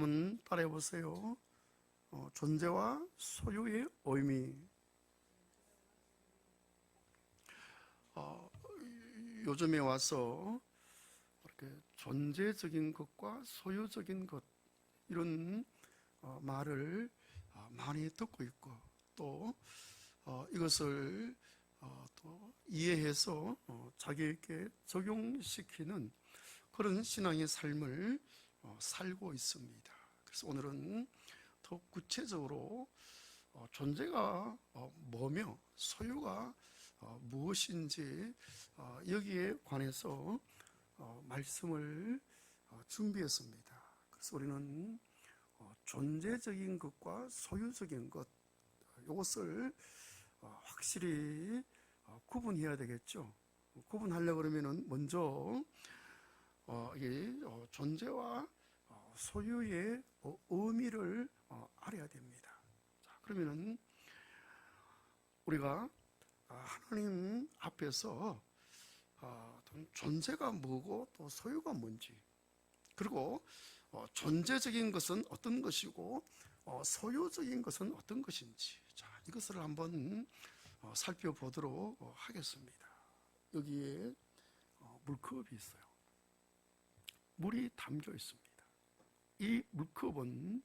한번 따라해 보세요. 존재와 소유의 의미. 요즘에 와서 이렇게 존재적인 것과 소유적인 것, 이런 말을 많이 듣고 있고, 또 이것을 또 이해해서 자기에게 적용시키는 그런 신앙의 삶을 살고 있습니다. 그래서 오늘은 더 구체적으로 존재가 뭐며 소유가 무엇인지 여기에 관해서 말씀을 준비했습니다. 그래서 우리는 존재적인 것과 소유적인 것, 이것을 확실히 구분해야 되겠죠. 구분하려고 그러면은 먼저 존재와 소유의 의미를 알아야 됩니다. 자, 그러면은 우리가 하나님 앞에서 존재가 뭐고 또 소유가 뭔지, 그리고 존재적인 것은 어떤 것이고 소유적인 것은 어떤 것인지, 자, 이것을 한번 살펴보도록 하겠습니다. 여기에 물컵이 있어요. 물이 담겨 있습니다. 이 물컵은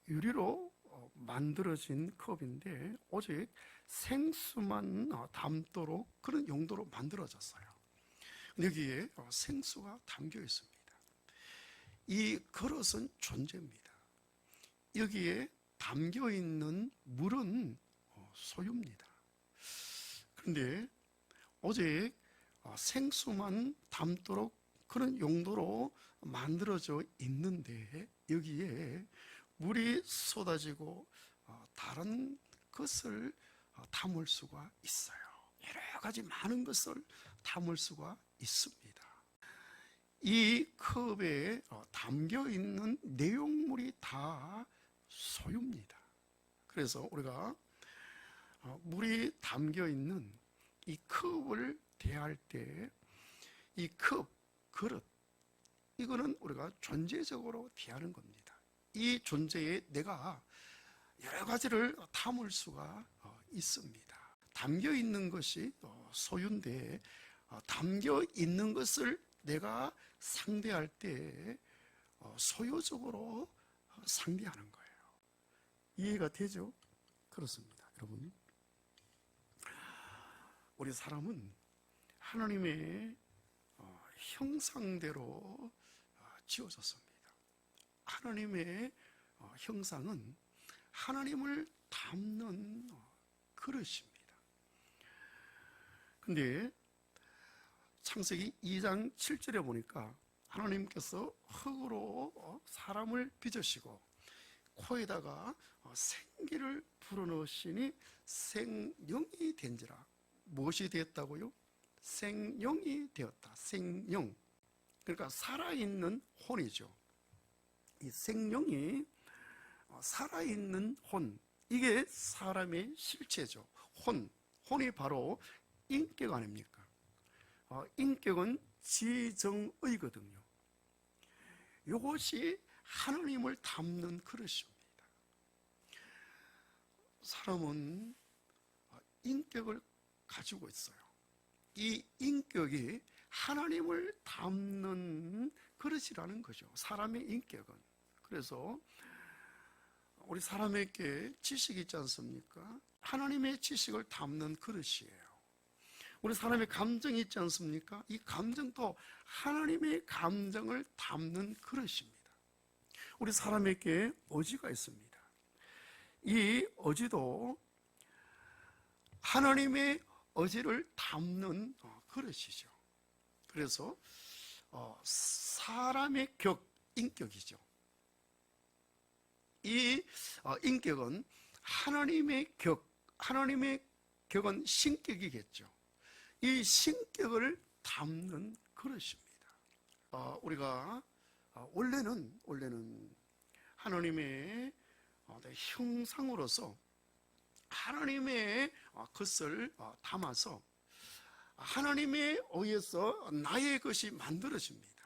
유리로 만들어진 컵인데 오직 생수만 담도록 그런 용도로 만들어졌어요. 여기에 생수가 담겨 있습니다. 이 그릇은 존재입니다. 여기에 담겨 있는 물은 소유입니다. 그런데 오직 생수만 담도록 그런 용도로 만들어져 있는데 여기에 물이 쏟아지고 다른 것을 담을 수가 있어요. 여러 가지 많은 것을 담을 수가 있습니다. 이 컵에 담겨 있는 내용물이 다 소유입니다. 그래서 우리가 물이 담겨 있는 이 컵을 대할 때 이 컵, 그릇, 이거는 우리가 존재적으로 대하는 겁니다. 이 존재에 내가 여러 가지를 담을 수가 있습니다. 담겨 있는 것이 소유인데 담겨 있는 것을 내가 상대할 때 소유적으로 상대하는 거예요. 이해가 되죠? 그렇습니다, 여러분. 우리 사람은 하나님의 형상대로 지어졌습니다. 하나님의 형상은 하나님을 담는 그릇입니다. 근데 창세기 2장 7절에 보니까 하나님께서 흙으로 사람을 빚으시고 코에다가 생기를 불어넣으시니 생명이 된지라. 무엇이 되었다고요? 생명이 되었다. 생명. 그러니까 살아있는 혼이죠. 이 생명이 살아있는 혼, 이게 사람의 실체죠. 혼이 바로 인격 아닙니까? 인격은 지정의거든요. 이것이 하나님을 담는 그릇입니다. 사람은 인격을 가지고 있어요. 이 인격이 하나님을 담는 그릇이라는 거죠. 사람의 인격은. 그래서 우리 사람에게 지식이 있지 않습니까? 하나님의 지식을 담는 그릇이에요. 우리 사람의 감정이 있지 않습니까? 이 감정도 하나님의 감정을 담는 그릇입니다. 우리 사람에게 의지가 있습니다. 이 의지도 하나님의 의지를 담는 그릇이죠. 그래서 사람의 인격이죠. 이 인격은 하나님의 격은 신격이겠죠. 이 신격을 담는 그릇입니다. 우리가 원래는 하나님의 형상으로서 하나님의 것을 담아서 하나님에 의해서 나의 것이 만들어집니다.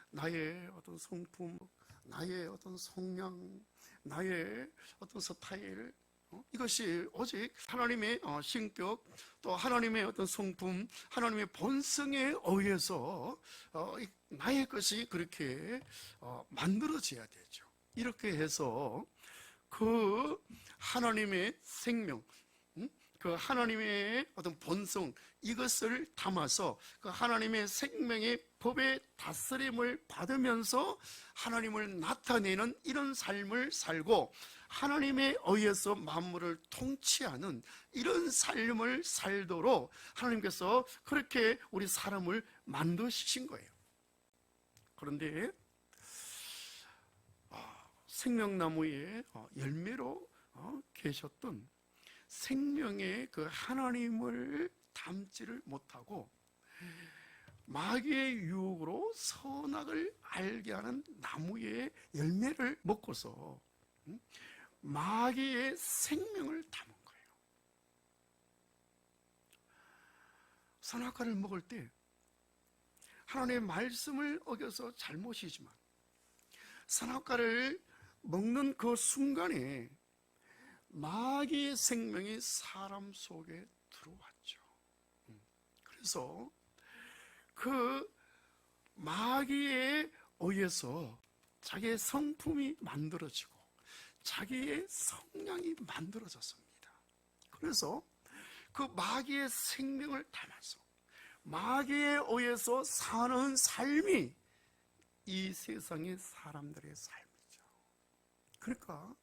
나의 어떤 성품, 나의 어떤 성향, 나의 어떤 스타일, 이것이 오직 하나님의 신격, 또 하나님의 어떤 성품, 하나님의 본성에 의해서 나의 것이 그렇게 만들어져야 되죠. 이렇게 해서 그 하나님의 생명, 그 하나님의 어떤 본성, 이것을 담아서 그 하나님의 생명의 법의 다스림을 받으면서 하나님을 나타내는 이런 삶을 살고, 하나님에 의해서 만물을 통치하는 이런 삶을 살도록 하나님께서 그렇게 우리 사람을 만드신 거예요. 그런데 생명나무의 열매로 계셨던 생명의 그 하나님을 닮지를 못하고 마귀의 유혹으로 선악을 알게 하는 나무의 열매를 먹고서 마귀의 생명을 담은 거예요. 선악과를 먹을 때 하나님의 말씀을 어겨서 잘못이지만 선악과를 먹는 그 순간에 마귀의 생명이 사람 속에 들어왔죠. 그래서 그 마귀에 의해서 자기의 성품이 만들어지고 자기의 성향이 만들어졌습니다. 그래서 그 마귀의 생명을 담아서 마귀에 의해서 사는 삶이 이 세상의 사람들의 삶이죠. 그러니까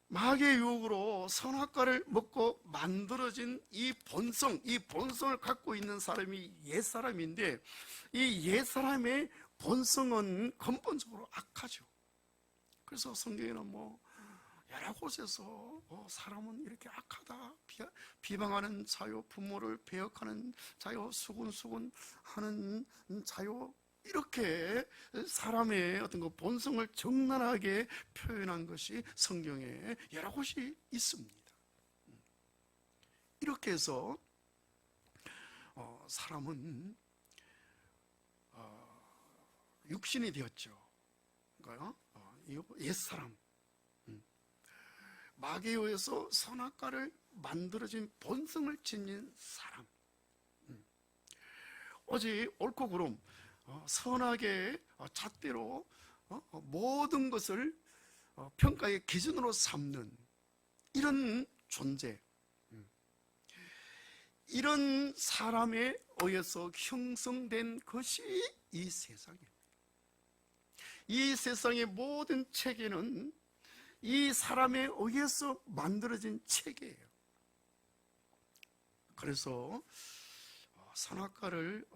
마귀의 유혹으로 선악과를 먹고 만들어진 이 본성, 이 본성을 갖고 있는 사람이 옛사람인데, 이 옛사람의 본성은 근본적으로 악하죠. 그래서 성경에는 여러 곳에서 사람은 이렇게 악하다, 비방하는 자요, 부모를 배역하는 자요, 수군수군 하는 자요, 이렇게 사람의 어떤 그 본성을 적나라하게 표현한 것이 성경에 여러 곳이 있습니다. 이렇게 해서 사람은 육신이 되었죠. 그러니까요, 옛사람, 마귀에 의해서 선악과를 만들어진 본성을 지닌 사람, 오직 옳고 그름, 선악의 잣대로 모든 것을 평가의 기준으로 삼는 이런 존재, 이런 사람에 의해서 형성된 것이 이 세상입니다. 이 세상의 모든 체계는 이 사람에 의해서 만들어진 체계예요. 그래서 선악과를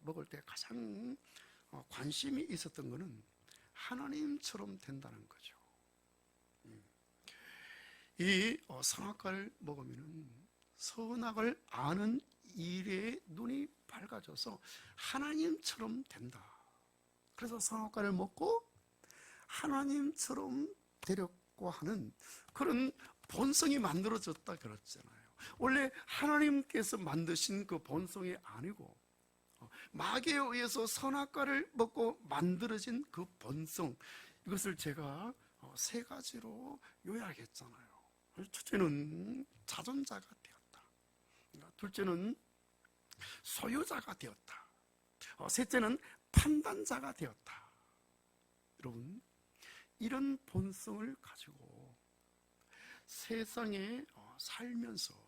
먹을 때 가장 관심이 있었던 것은 하나님처럼 된다는 거죠. 이 선악과를 먹으면 선악을 아는 일에 눈이 밝아져서 하나님처럼 된다. 그래서 선악과를 먹고 하나님처럼 되려고 하는 그런 본성이 만들어졌다 그랬잖아요. 원래 하나님께서 만드신 그 본성이 아니고 마귀에 의해서 선악과를 먹고 만들어진 그 본성, 이것을 제가 세 가지로 요약했잖아요. 첫째는 자존자가 되었다. 둘째는 소유자가 되었다. 셋째는 판단자가 되었다. 여러분, 이런 본성을 가지고 세상에 살면서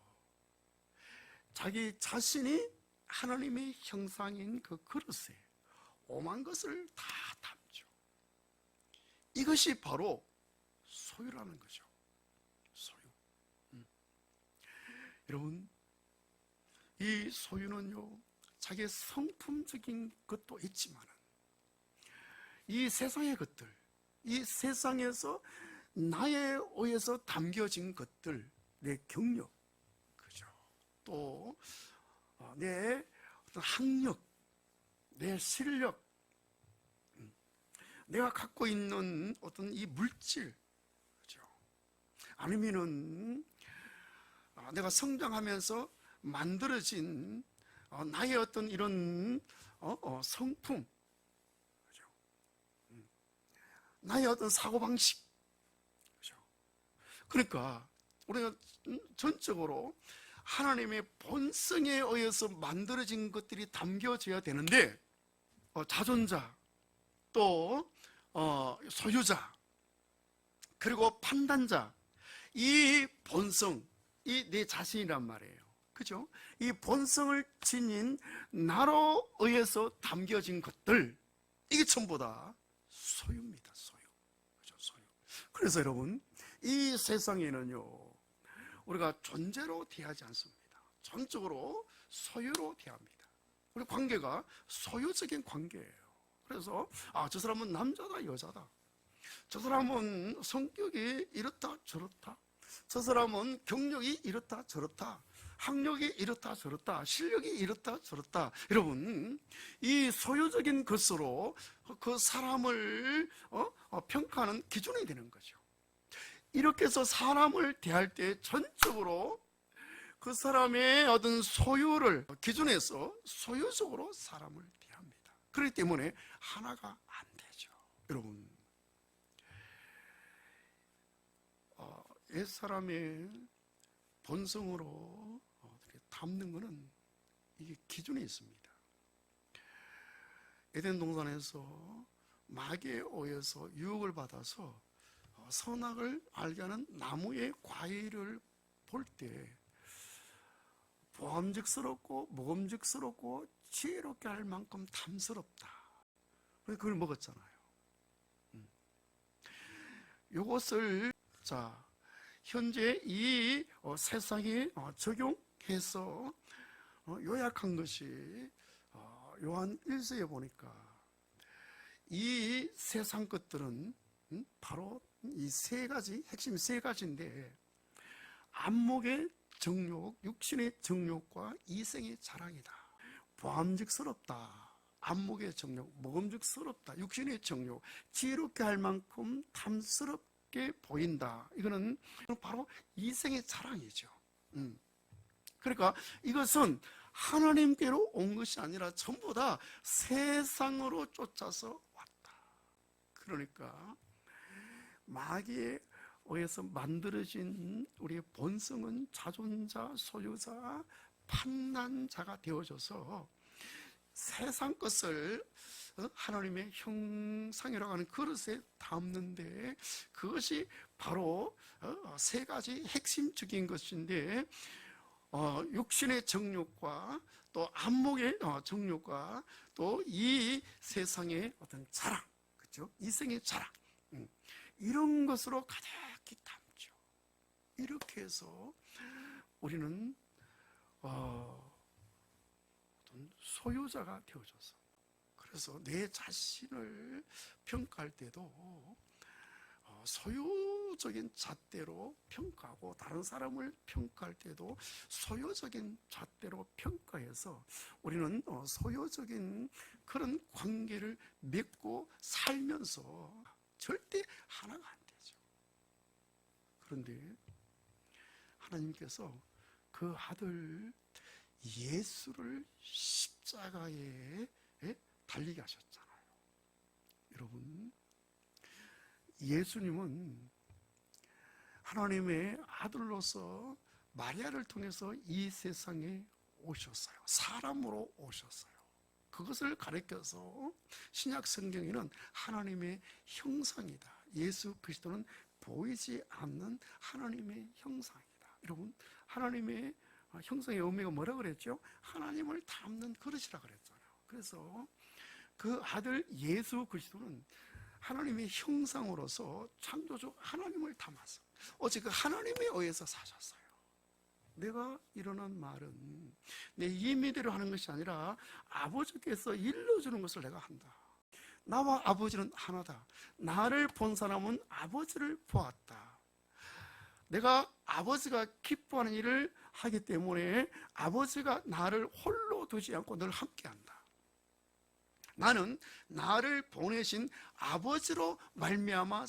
자기 자신이 하나님의 형상인 그 그릇에 오만 것을 다 담죠. 이것이 바로 소유라는 거죠. 소유. 여러분, 이 소유는요, 자기의 성품적인 것도 있지만 이 세상의 것들, 이 세상에서 나에 의해서 담겨진 것들, 내 경력, 그죠? 또 내 어떤 학력, 내 실력, 내가 갖고 있는 어떤 이 물질, 그죠? 아니면은 내가 성장하면서 만들어진 나의 어떤 이런 성품, 그죠? 나의 어떤 사고방식. 그렇죠? 그러니까 우리가 전적으로 하나님의 본성에 의해서 만들어진 것들이 담겨져야 되는데, 자존자, 또 소유자, 그리고 판단자, 이 본성, 이 내 자신이란 말이에요. 그죠? 이 본성을 지닌 나로 의해서 담겨진 것들, 이게 전부 다 소유입니다. 소유. 그죠? 소유. 그래서 여러분, 이 세상에는요, 우리가 존재로 대하지 않습니다. 전적으로 소유로 대합니다. 우리 관계가 소유적인 관계예요. 그래서 저 사람은 남자다, 여자다. 저 사람은 성격이 이렇다, 저렇다. 저 사람은 경력이 이렇다, 저렇다. 학력이 이렇다, 저렇다. 실력이 이렇다, 저렇다. 여러분, 이 소유적인 것으로 그 사람을 평가하는 기준이 되는 거죠. 이렇게 해서 사람을 대할 때 전적으로 그 사람의 어떤 소유를 기준해서 소유적으로 사람을 대합니다. 그렇기 때문에 하나가 안 되죠. 여러분, 옛사람의 본성으로 담는 것은 이게 기준이 있습니다. 에덴 동산에서 마귀에 의해서 유혹을 받아서 선악을 알게 하는 나무의 과일을 볼 때 보암직스럽고 모험직스럽고 지혜롭게 할 만큼 탐스럽다. 그래서 그걸 먹었잖아요. 이것을 현재 이 세상에 적용해서 요약한 것이 요한 1서에 보니까 이 세상 것들은 바로 이 세 가지, 핵심 세 가지인데, 안목의 정욕, 육신의 정욕과 이생의 자랑이다. 보암직스럽다, 안목의 정욕, 먹음직스럽다, 육신의 정욕, 지혜롭게 할 만큼 탐스럽게 보인다. 이거는 바로 이생의 자랑이죠. 그러니까 이것은 하나님께로 온 것이 아니라 전부 다 세상으로 쫓아서 왔다. 그러니까 마귀에 의해서 만들어진 우리의 본성은 자존자, 소유자, 판단자가 되어져서 세상 것을 하나님의 형상이라고 하는 그릇에 담는데, 그것이 바로 세 가지 핵심적인 것인데, 육신의 정욕과 또 안목의 정욕과 또 이 세상의 어떤 자랑, 그렇죠? 이생의 자랑, 이런 것으로 가득히 담죠. 이렇게 해서 우리는 어떤 소유자가 되어져서, 그래서 내 자신을 평가할 때도 소유적인 잣대로 평가하고, 다른 사람을 평가할 때도 소유적인 잣대로 평가해서 우리는 소유적인 그런 관계를 맺고 살면서 절대 하나가 안 되죠. 그런데 하나님께서 그 아들 예수를 십자가에 달리게 하셨잖아요. 여러분, 예수님은 하나님의 아들로서 마리아를 통해서 이 세상에 오셨어요. 사람으로 오셨어요. 그것을 가리켜서 신약 성경에는 하나님의 형상이다. 예수 그리스도는 보이지 않는 하나님의 형상이다. 여러분, 하나님의 형상의 의미가 뭐라 그랬죠? 하나님을 담는 그릇이라 그랬잖아요. 그래서 그 아들 예수 그리스도는 하나님의 형상으로서 창조주 하나님을 담아서 오직 그 하나님에 의해서 사셨어요. 내가 일어난 말은 내 임의대로 하는 것이 아니라 아버지께서 일러주는 것을 내가 한다. 나와 아버지는 하나다. 나를 본 사람은 아버지를 보았다. 내가 아버지가 기뻐하는 일을 하기 때문에 아버지가 나를 홀로 두지 않고 늘 함께한다. 나는 나를 보내신 아버지로 말미암아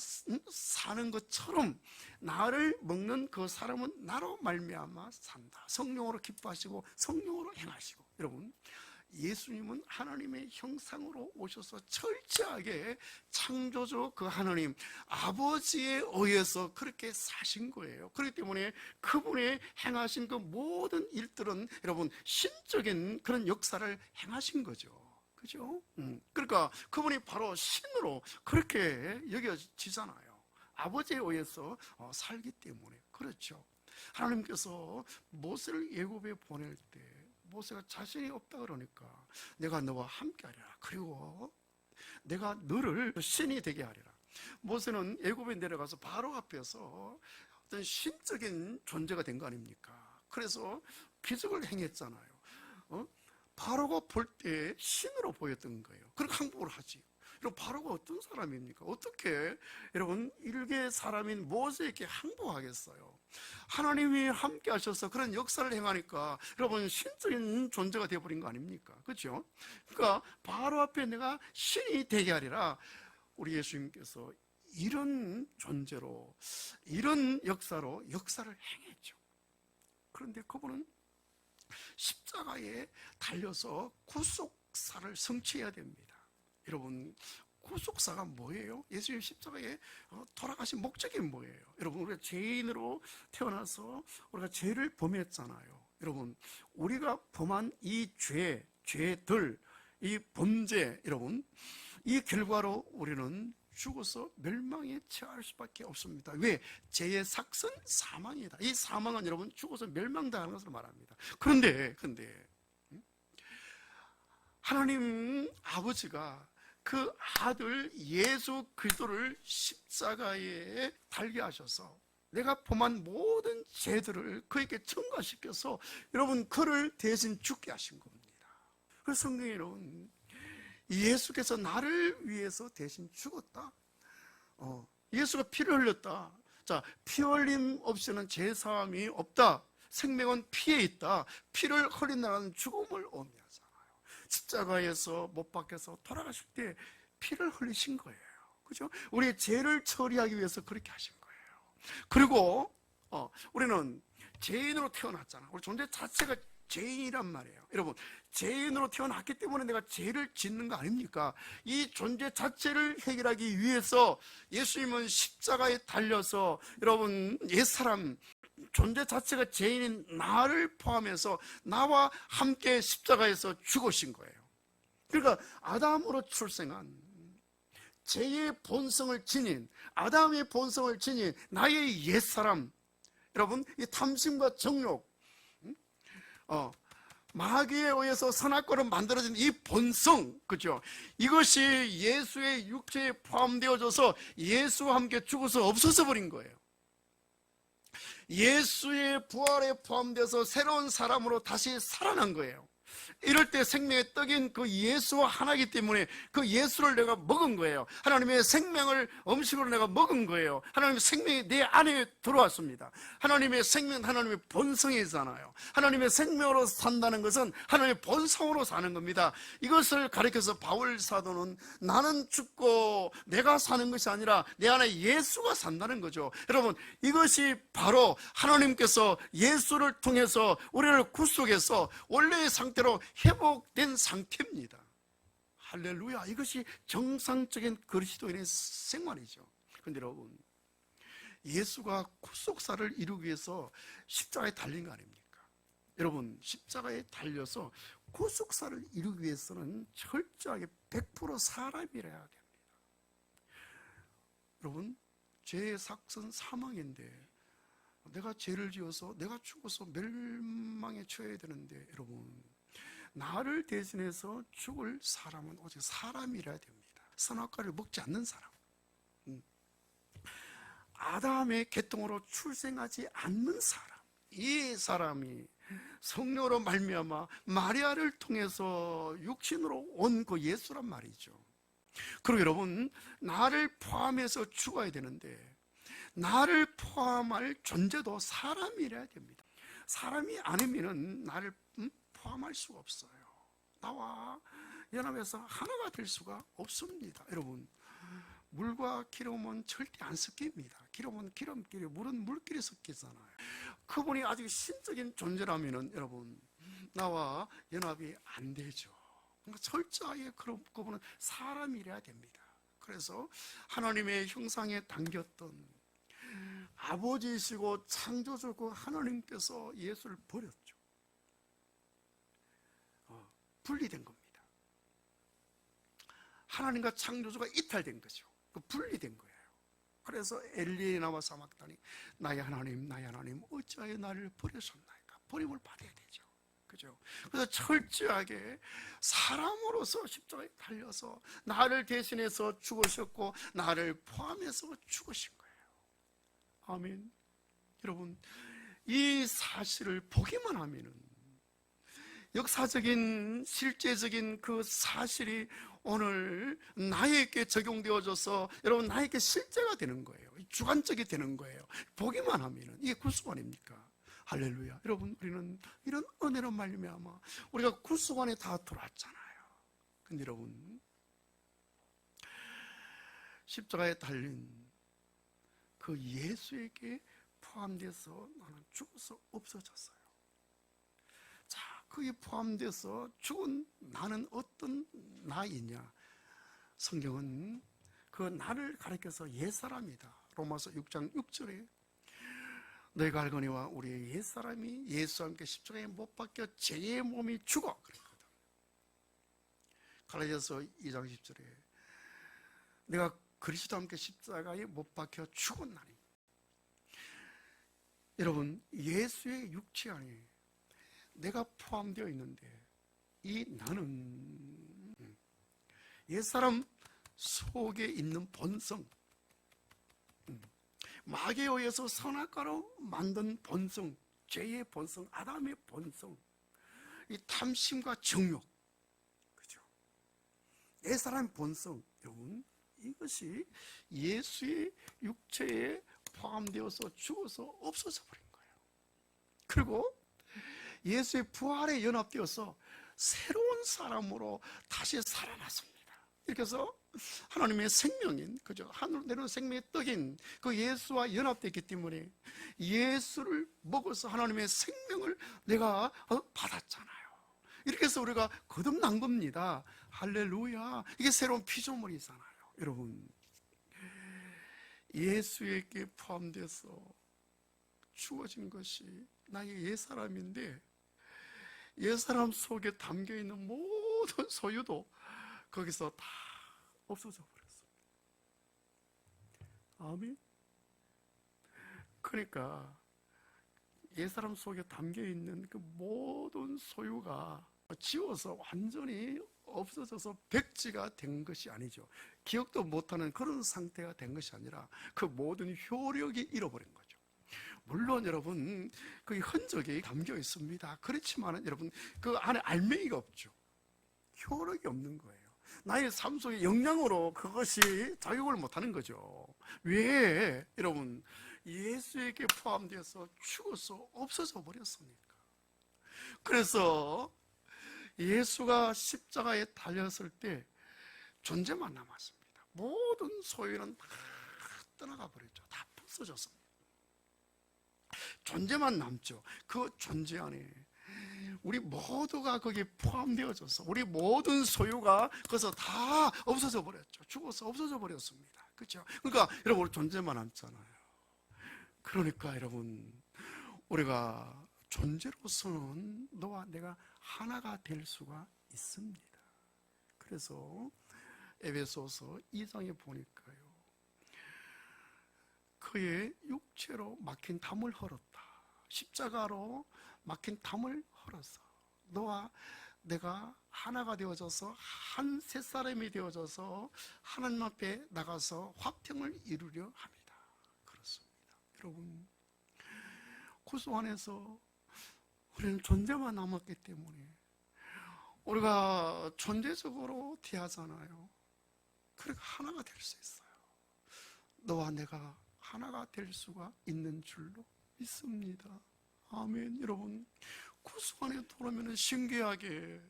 사는 것처럼 나를 먹는 그 사람은 나로 말미암아 산다. 성령으로 기뻐하시고 성령으로 행하시고. 여러분, 예수님은 하나님의 형상으로 오셔서 철저하게 창조주 그 하나님 아버지에 의해서 그렇게 사신 거예요. 그렇기 때문에 그분의 행하신 그 모든 일들은 여러분 신적인 그런 역사를 행하신 거죠. 그죠? 그러니까 그분이 바로 신으로 그렇게 여겨지잖아요. 아버지에 의해서 살기 때문에. 그렇죠. 하나님께서 모세를 애굽에 보낼 때 모세가 자신이 없다 그러니까 내가 너와 함께하리라. 그리고 내가 너를 신이 되게 하리라. 모세는 애굽에 내려가서 바로 앞에서 어떤 신적인 존재가 된 거 아닙니까? 그래서 기적을 행했잖아요. 바로가 볼 때 신으로 보였던 거예요. 그렇게 항복을 하지. 그럼 바로가 어떤 사람입니까? 어떻게 여러분 일개 사람인 모세에게 항복하겠어요? 하나님이 함께 하셔서 그런 역사를 행하니까 여러분 신적인 존재가 되어버린 거 아닙니까? 그렇죠? 그러니까 바로 앞에 내가 신이 되게 하리라. 우리 예수님께서 이런 존재로 이런 역사로 역사를 행했죠. 그런데 그분은 십자가에 달려서 구속사를 성취해야 됩니다. 여러분 구속사가 뭐예요? 예수님 십자가에 돌아가신 목적이 뭐예요? 여러분 우리가 죄인으로 태어나서 우리가 죄를 범했잖아요. 여러분 우리가 범한 이 죄들, 이 범죄, 여러분 이 결과로 우리는 죽어서 멸망에 처할 수밖에 없습니다. 왜? 죄의 삭은 사망이다. 이 사망은 여러분 죽어서 멸망당하는 것을 말합니다. 그런데 하나님 아버지가 그 아들 예수 그리스도를 십자가에 달게 하셔서 내가 범한 모든 죄들을 그에게 전가시켜서 여러분 그를 대신 죽게 하신 겁니다. 그래서 성경에는 예수께서 나를 위해서 대신 죽었다. 예수가 피를 흘렸다. 자, 피 흘림 없이는 제사함이 없다. 생명은 피에 있다. 피를 흘린다는 죽음을 의미하잖아요. 십자가에서 못 박혀서 돌아가실 때 피를 흘리신 거예요. 그죠? 우리의 죄를 처리하기 위해서 그렇게 하신 거예요. 그리고 우리는 죄인으로 태어났잖아. 우리 존재 자체가 죄인이란 말이에요. 여러분 죄인으로 태어났기 때문에 내가 죄를 짓는 거 아닙니까? 이 존재 자체를 해결하기 위해서 예수님은 십자가에 달려서 여러분 옛사람 존재 자체가 죄인인 나를 포함해서 나와 함께 십자가에서 죽으신 거예요. 그러니까 아담으로 출생한 죄의 본성을 지닌 아담의 본성을 지닌 나의 옛사람 여러분 이 탐심과 정욕 마귀에 의해서 선악과로 만들어진 이 본성, 그죠? 이것이 예수의 육체에 포함되어져서 예수와 함께 죽어서 없어져 버린 거예요. 예수의 부활에 포함돼서 새로운 사람으로 다시 살아난 거예요. 이럴 때 생명의 떡인 그 예수와 하나이기 때문에 그 예수를 내가 먹은 거예요. 하나님의 생명을 음식으로 내가 먹은 거예요. 하나님의 생명이 내 안에 들어왔습니다. 하나님의 생명은 하나님의 본성이잖아요. 하나님의 생명으로 산다는 것은 하나님의 본성으로 사는 겁니다. 이것을 가리켜서 바울 사도는 나는 죽고 내가 사는 것이 아니라 내 안에 예수가 산다는 거죠. 여러분 이것이 바로 하나님께서 예수를 통해서 우리를 구속해서 원래의 상태로 회복된 상태입니다. 할렐루야. 이것이 정상적인 그리스도인의 생활이죠. 그런데 여러분 예수가 구속사를 이루기 위해서 십자가에 달린 거 아닙니까? 여러분 십자가에 달려서 구속사를 이루기 위해서는 철저하게 100% 사람이라야 됩니다. 여러분 죄의 삭은 사망인데 내가 죄를 지어서 내가 죽어서 멸망에 처해야 되는데 여러분 나를 대신해서 죽을 사람은 오직 사람이라야 됩니다. 선악과를 먹지 않는 사람, 아담의 계통으로 출생하지 않는 사람, 이 사람이 성령으로 말미암아 마리아를 통해서 육신으로 온 그 예수란 말이죠. 그리고 여러분 나를 포함해서 죽어야 되는데 나를 포함할 존재도 사람이라야 됩니다. 사람이 아니면 나를 포함할 수가 없어요. 나와 연합해서 하나가 될 수가 없습니다. 여러분 물과 기름은 절대 안 섞입니다. 기름은 기름끼리, 물은 물끼리 섞이잖아요. 그분이 아직 신적인 존재라면 여러분 나와 연합이 안 되죠. 철저하게 그분은 사람이래야 됩니다. 그래서 하나님의 형상에 담겼던 아버지이시고 창조주 그 하나님께서 예수를 버렸죠. 분리된 겁니다. 하나님과 창조주가 이탈된 거죠. 분리된 거예요. 그래서 엘리에 나와 사막다니 나의 하나님 어찌하여 나를 버리셨나이까. 버림을 받아야 되죠. 그죠? 그래서 철저하게 사람으로서 십자가에 달려서 나를 대신해서 죽으셨고 나를 포함해서 죽으신 거예요. 아멘. 여러분, 이 사실을 보기만 하면은 역사적인 실제적인 그 사실이 오늘 나에게 적용되어져서 여러분 나에게 실제가 되는 거예요. 주관적이 되는 거예요. 보기만 하면은 이게 구속 아닙니까? 할렐루야. 여러분, 우리는 이런 은혜로 말미암아 우리가 구속 안에 다 들어왔잖아요. 근데 여러분, 십자가에 달린 그 예수에게 포함돼서 나는 죽어서 없어졌어요. 자, 거기에 포함돼서 죽은 나는 어떤 나이냐? 성경은 그 나를 가리켜서 옛사람이다. 로마서 6장 6절에 너희가 알거니와 우리의 옛사람이 예수와 함께 십자가에 못 박혀 죄의 몸이 죽어 그랬거든. 갈라디아서 2장 10절에 내가 그리스도와 함께 십자가에 못 박혀 죽었나니. 여러분, 예수의 육체 안에 내가 포함되어 있는데 이 나는 옛사람 속에 있는 본성, 마귀에 의해서 선악과로 만든 본성, 죄의 본성, 아담의 본성, 이 탐심과 정욕, 그죠? 옛사람의 본성, 여러분, 이것이 예수의 육체에 포함되어서 죽어서 없어져 버린 거예요. 그리고 예수의 부활에 연합되어서 새로운 사람으로 다시 살아났습니다. 이렇게 해서 하나님의 생명인, 그죠? 하늘로 내려온 생명의 떡인 그 예수와 연합됐기 때문에 예수를 먹어서 하나님의 생명을 내가 받았잖아요. 이렇게 해서 우리가 거듭난 겁니다. 할렐루야. 이게 새로운 피조물이잖아요. 여러분, 예수에게 포함돼서 죽어진 것이 나의 옛사람인데 옛사람 속에 담겨있는 모든 소유도 거기서 다 없어져 버렸습니다. 아멘. 그러니까 옛사람 속에 담겨있는 그 모든 소유가 지워서 완전히 없어져서 백지가 된 것이 아니죠. 기억도 못하는 그런 상태가 된 것이 아니라 그 모든 효력이 잃어버린 거죠. 물론 여러분 그 흔적이 담겨 있습니다. 그렇지만 여러분 그 안에 알맹이가 없죠. 효력이 없는 거예요. 나의 삶 속의 영향으로 그것이 작용을 못하는 거죠. 왜? 여러분, 예수에게 포함되어서 죽어서 없어져 버렸으니까. 그래서 예수가 십자가에 달렸을 때 존재만 남았습니다. 모든 소유는 다 떠나가 버렸죠. 다 부서졌습니다. 존재만 남죠. 그 존재 안에 우리 모두가 거기에 포함되어져서 우리 모든 소유가 거기서 다 없어져 버렸죠. 죽어서 없어져 버렸습니다. 그렇죠? 그러니까 여러분, 우리 존재만 남잖아요. 그러니까 여러분, 우리가 존재로서는 너와 내가 하나가 될 수가 있습니다. 그래서 에베소서 2장에 보니까요, 그의 육체로 막힌 담을 헐었다. 십자가로 막힌 담을 헐어서 너와 내가 하나가 되어져서 한 새 사람이 되어져서 하나님 앞에 나가서 화평을 이루려 합니다. 그렇습니다. 여러분, 구속 안에서 우리는 존재만 남았기 때문에 우리가 존재적으로 대하잖아요. 그러니까 하나가 될 수 있어요. 너와 내가 하나가 될 수가 있는 줄로 믿습니다. 아멘. 여러분, 구속 안에 들어오면 신기하게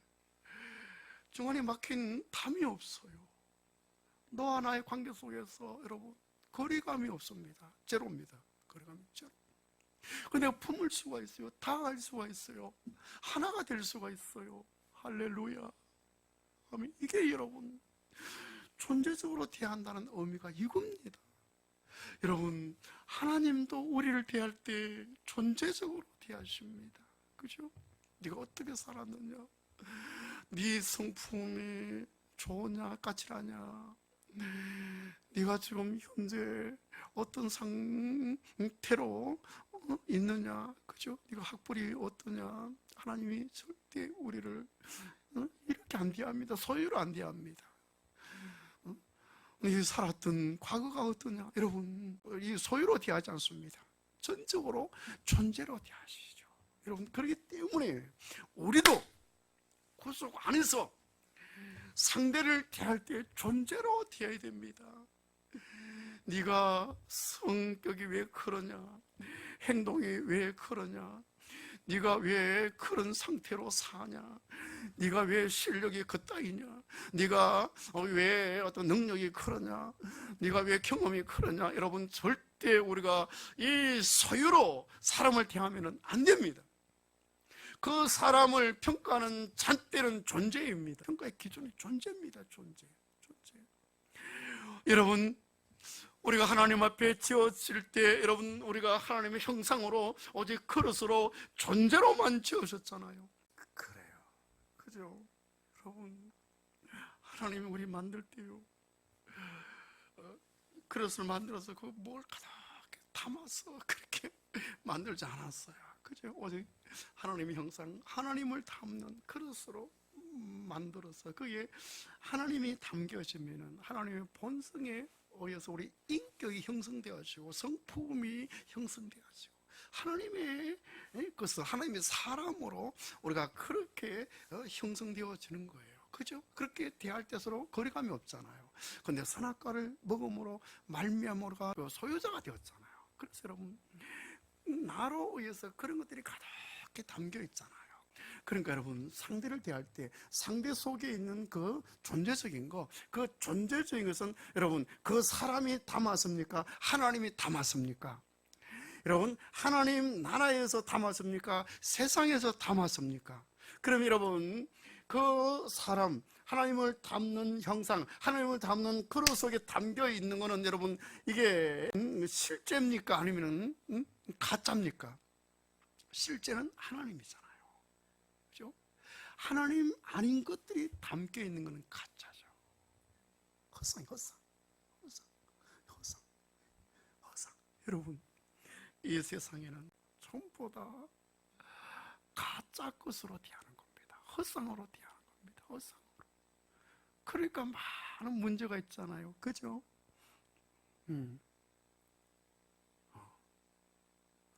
중간에 막힌 담이 없어요. 너와 나의 관계 속에서 여러분 거리감이 없습니다. 제로입니다. 거리감이 제로. 그런데 내가 품을 수가 있어요. 다할 수가 있어요. 하나가 될 수가 있어요. 할렐루야. 생각하면 이게 여러분 존재적으로 대한다는 의미가 이겁니다. 여러분 하나님도 우리를 대할 때 존재적으로 대하십니다. 그죠? 네가 어떻게 살았느냐, 네 성품이 좋으냐 까칠하냐, 네가 지금 현재 어떤 상태로 있느냐, 그죠? 네가 학벌이 어떠냐, 하나님이 절대 우리를 이렇게 안 대합니다. 소유로 안 대합니다. 이 살았던 과거가 어떠냐, 여러분 이 소유로 대하지 않습니다. 전적으로 존재로 대하시죠. 여러분 그렇기 때문에 우리도 구속 안에서 상대를 대할 때 존재로 대해야 됩니다. 네가 성격이 왜 그러냐, 행동이 왜 그러냐, 네가 왜 그런 상태로 사냐, 네가 왜 실력이 그따위냐, 네가 왜 어떤 능력이 그러냐, 네가 왜 경험이 그러냐. 여러분 절대 우리가 이 소유로 사람을 대하면 안 됩니다. 그 사람을 평가하는 잣대는 존재입니다. 평가의 기준이 존재입니다. 존재. 여러분 우리가 하나님 앞에 지어질 때 여러분 우리가 하나님의 형상으로 오직 그릇으로 존재로만 지으셨잖아요. 그래요. 그죠? 여러분 하나님이 우리 만들 때요 그릇을 만들어서 그 뭘 가득 담아서 그렇게 만들지 않았어요. 그죠? 오직 하나님의 형상, 하나님을 담는 그릇으로 만들어서 거기에 하나님이 담겨지면은 하나님의 본성에 의해서 우리 인격이 형성되어지고 성품이 형성되어지고 하나님의 것을 하나님의 사람으로 우리가 그렇게 형성되어지는 거예요. 그죠? 그렇게 대할 때 서로 거리감이 없잖아요. 근데 선악과를 먹음으로 말미암으로가 소유자가 되었잖아요. 그래서 여러분 나로 의해서 그런 것들이 가득히 담겨 있잖아요. 그러니까 여러분 상대를 대할 때 상대 속에 있는 그 존재적인 거, 그 존재적인 것은 여러분 그 사람이 담았습니까? 하나님이 담았습니까? 여러분 하나님 나라에서 담았습니까? 세상에서 담았습니까? 그럼 여러분 그 사람, 하나님을 담는 형상, 하나님을 담는 그릇 속에 담겨 있는 거는 여러분 이게 실제입니까? 아니면 가짜입니까? 실제는 하나님이잖아요. 그죠? 하나님 아닌 것들이 담겨 있는 것은 가짜죠. 허상. 여러분 이 세상에는 전부 다 가짜 것으로 대하는 겁니다. 허상으로 대하는 겁니다. 허상으로. 그러니까 많은 문제가 있잖아요. 그죠?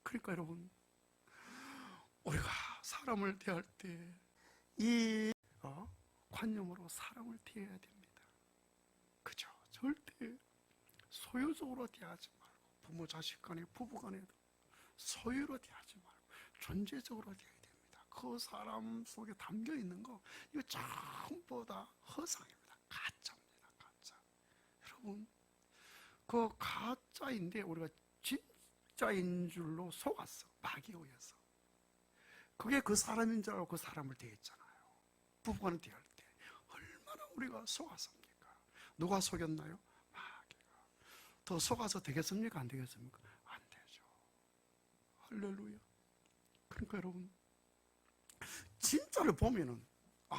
그러니까 여러분 우리가 사람을 대할 때 이 관념으로 사람을 대해야 됩니다. 그죠? 절대 소유적으로 대하지 말고 부모 자식 간에 부부 간에도 소유로 대하지 말고 존재적으로 대해야 됩니다. 그 사람 속에 담겨 있는 거 이거 전부 다 허상입니다. 가짜입니다. 가짜. 여러분 그 가짜인데 우리가 진짜인 줄로 속았어. 마귀에 의해서. 그게 그 사람인 줄 알고 그 사람을 대했잖아요. 부부간을 대할 때 얼마나 우리가 속았습니까? 누가 속였나요? 마귀가. 더 속아서 되겠습니까? 안 되겠습니까? 안 되죠. 할렐루야. 그러니까 여러분 진짜를 보면은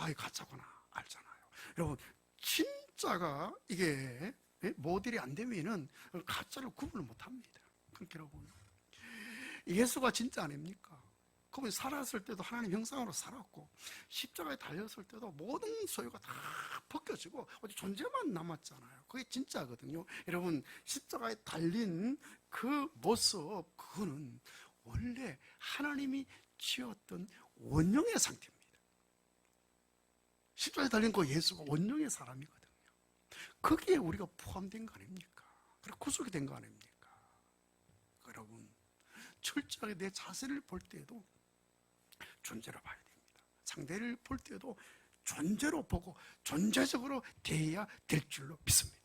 이 가짜구나 알잖아요. 여러분 진짜가 이게 모델이 안 되면은 가짜를 구분을 못합니다. 그러니까 여러분 예수가 진짜 아닙니까? 그분이 살았을 때도 하나님 형상으로 살았고 십자가에 달렸을 때도 모든 소유가 다 벗겨지고 어디 존재만 남았잖아요. 그게 진짜거든요. 여러분 십자가에 달린 그 모습 그거는 원래 하나님이 지었던 원형의 상태입니다. 십자가에 달린 그 예수가 원형의 사람이거든요. 거기에 우리가 포함된 거 아닙니까? 그리고 구속이 된 거 아닙니까? 여러분 철저하게 내 자세를 볼 때에도 존재로 봐야 됩니다. 상대를 볼 때도 존재로 보고 존재적으로 대해야 될 줄로 믿습니다.